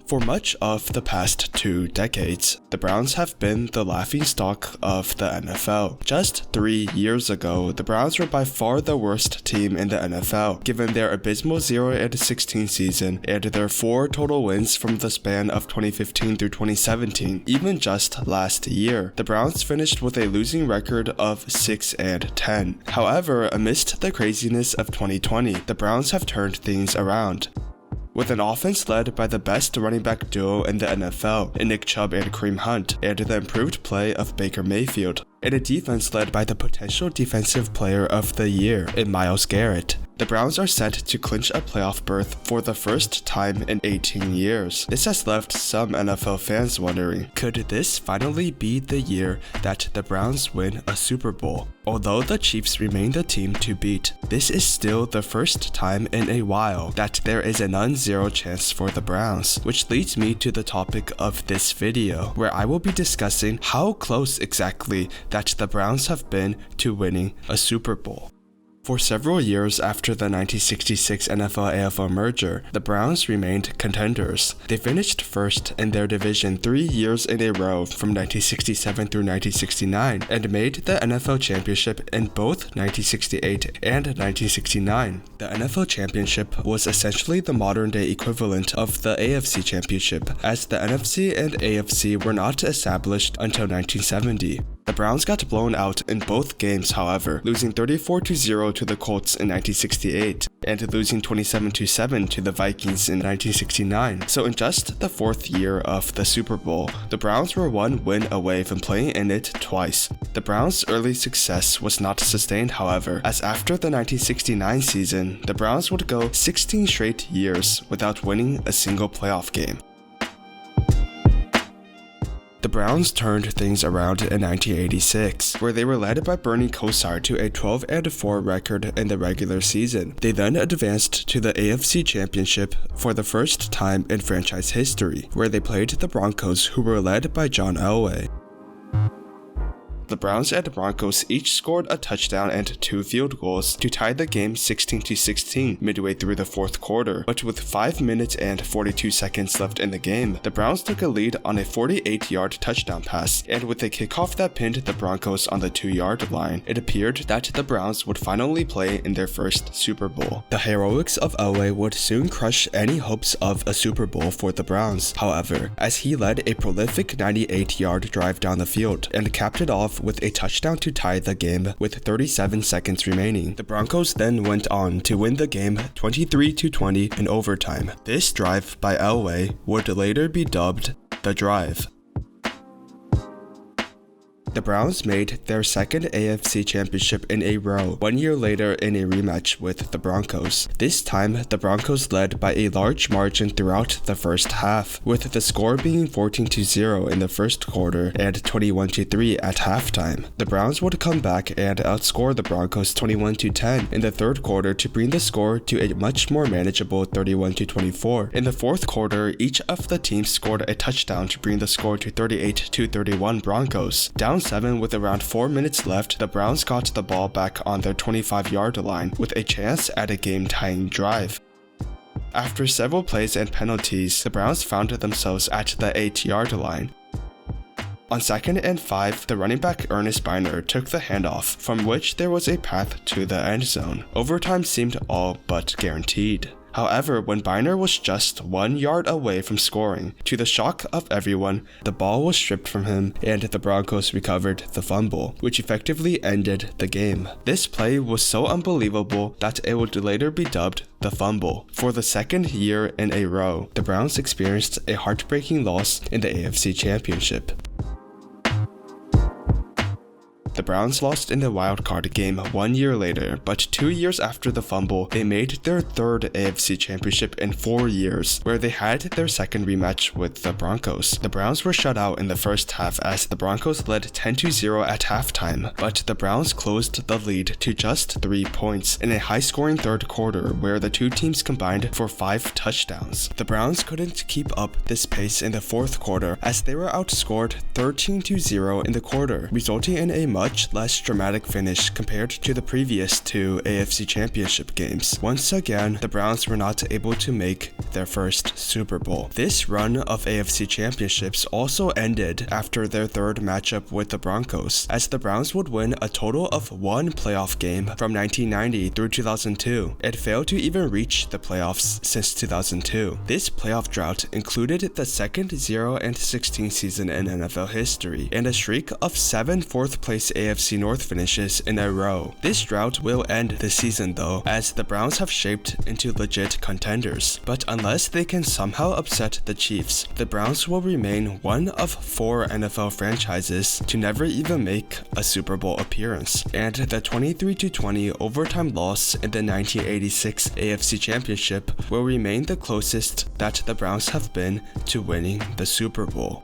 For much of the past 2 decades, the Browns have been the laughingstock of the NFL. Just 3 years ago, the Browns were by far the worst team in the NFL, given their abysmal 0-16 season and their 4 total wins from the span of 2015 through 2017. Even just last year, the Browns finished with a losing record of 6-10. However, amidst the craziness of 2020, the Browns have turned things around. With an offense led by the best running back duo in the NFL, in Nick Chubb and Kareem Hunt, and the improved play of Baker Mayfield, and a defense led by the potential defensive player of the year in Myles Garrett, the Browns are set to clinch a playoff berth for the first time in 18 years. This has left some NFL fans wondering, could this finally be the year that the Browns win a Super Bowl? Although the Chiefs remain the team to beat, this is still the first time in a while that there is a non-zero chance for the Browns, which leads me to the topic of this video, where I will be discussing how close exactly that the Browns have been to winning a Super Bowl. For several years after the 1966 NFL-AFL merger, the Browns remained contenders. They finished first in their division 3 years in a row from 1967 through 1969 and made the NFL championship in both 1968 and 1969. The NFL championship was essentially the modern-day equivalent of the AFC championship, as the NFC and AFC were not established until 1970. The Browns got blown out in both games, however, losing 34-0 to the Colts in 1968 and losing 27-7 to the Vikings in 1969. So in just the 4th year of the Super Bowl, the Browns were 1 win away from playing in it twice. The Browns' early success was not sustained, however, as after the 1969 season, the Browns would go 16 straight years without winning a single playoff game. The Browns turned things around in 1986, where they were led by Bernie Kosar to a 12-4 record in the regular season. They then advanced to the AFC Championship for the first time in franchise history, where they played the Broncos, who were led by John Elway. The Browns and Broncos each scored a touchdown and 2 field goals to tie the game 16-16 midway through the 4th quarter, but with 5 minutes and 42 seconds left in the game, the Browns took a lead on a 48-yard touchdown pass, and with a kickoff that pinned the Broncos on the 2-yard line, it appeared that the Browns would finally play in their first Super Bowl. The heroics of Elway would soon crush any hopes of a Super Bowl for the Browns, however, as he led a prolific 98-yard drive down the field and capped it off with a touchdown to tie the game with 37 seconds remaining. The Broncos then went on to win the game 23-20 in overtime. This drive by Elway would later be dubbed the drive. The Browns made their second AFC championship in a row 1 year later in a rematch with the Broncos. This time, the Broncos led by a large margin throughout the first half, with the score being 14-0 in the first quarter and 21-3 at halftime. The Browns would come back and outscore the Broncos 21-10 in the third quarter to bring the score to a much more manageable 31-24. In the fourth quarter, each of the teams scored a touchdown to bring the score to 38-31 Broncos. Down 7 with around 4 minutes left, the Browns got the ball back on their 25-yard line with a chance at a game-tying drive. After several plays and penalties, the Browns found themselves at the 8-yard line. On 2nd and 5, the running back Ernest Biner took the handoff, from which there was a path to the end zone. Overtime seemed all but guaranteed. However, when Biner was just 1 yard away from scoring, to the shock of everyone, the ball was stripped from him and the Broncos recovered the fumble, which effectively ended the game. This play was so unbelievable that it would later be dubbed the fumble. For the second year in a row, the Browns experienced a heartbreaking loss in the AFC Championship. The Browns lost in the wildcard game 1 year later, but 2 years after the fumble, they made their third AFC championship in 4 years, where they had their second rematch with the Broncos. The Browns were shut out in the first half as the Broncos led 10-0 at halftime, but the Browns closed the lead to just 3 points in a high-scoring third quarter where the two teams combined for 5 touchdowns. The Browns couldn't keep up this pace in the fourth quarter as they were outscored 13-0 in the quarter, resulting in a much much less dramatic finish compared to the previous two AFC Championship games. Once again, the Browns were not able to make their first Super Bowl. This run of AFC Championships also ended after their third matchup with the Broncos, as the Browns would win a total of one playoff game from 1990 through 2002. It failed to even reach the playoffs since 2002. This playoff drought included the second 0-16 season in NFL history and a streak of 7 fourth-place AFC North finishes in a row. This drought will end this season though, as the Browns have shaped into legit contenders. But unless they can somehow upset the Chiefs, the Browns will remain one of 4 NFL franchises to never even make a Super Bowl appearance, and the 23-20 overtime loss in the 1986 AFC Championship will remain the closest that the Browns have been to winning the Super Bowl.